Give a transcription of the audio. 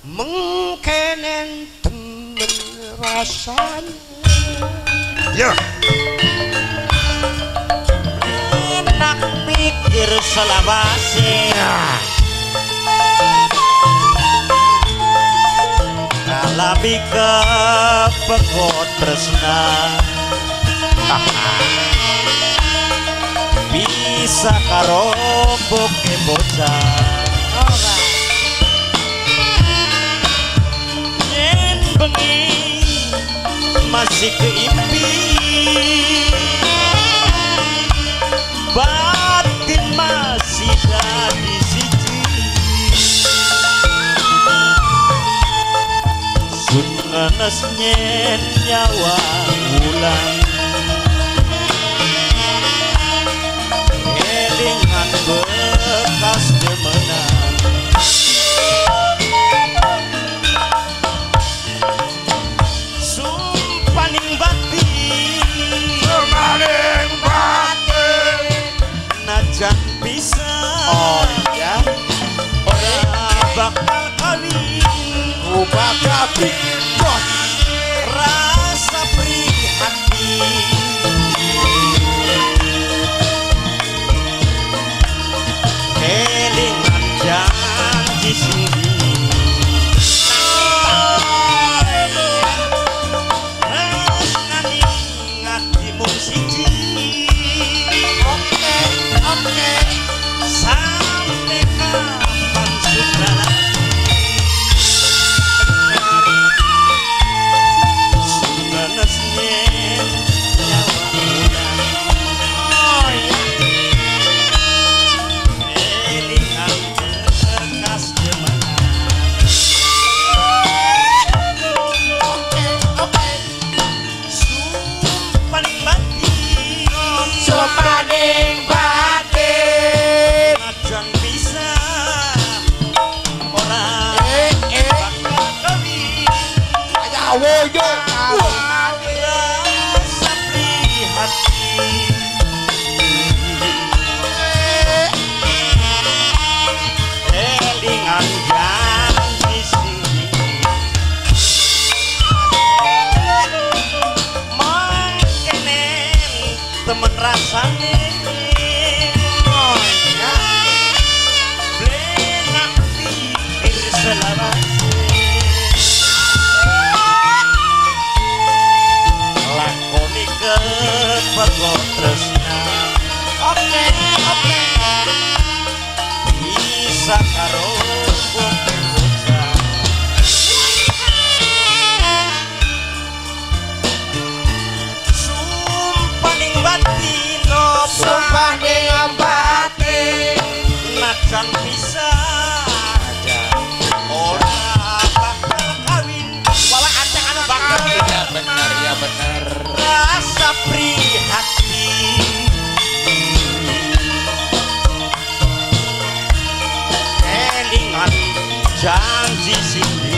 mengkenen temen rasanya ya enak pikir selawase kalami kepekot tresna bisa karombok ke bocah yen bengi masih keimpi batin masih jadi siji sun ngenes nyen nyawa ulang elingan bekas demenan sumpaning batin najan bisa ya ora bakal kawin bakal bos rasa prihatin kelingan janji sendiri resnani ngati mung siji oke sampai kapan sudah sunesnya nyawa ulang elingan bekas demenan sumpaning batin najan bisa ora bakal kawin awoyo rasa prihatin elingan janji sini mangkenen temen rasane blenak pikir selawase lakoni kepekot tresna oke bisa karo bocah sumpaning batin najan bisa ora bakal kawin bawa aceh anu bakal ya benar rasa prihatin elingan janji sini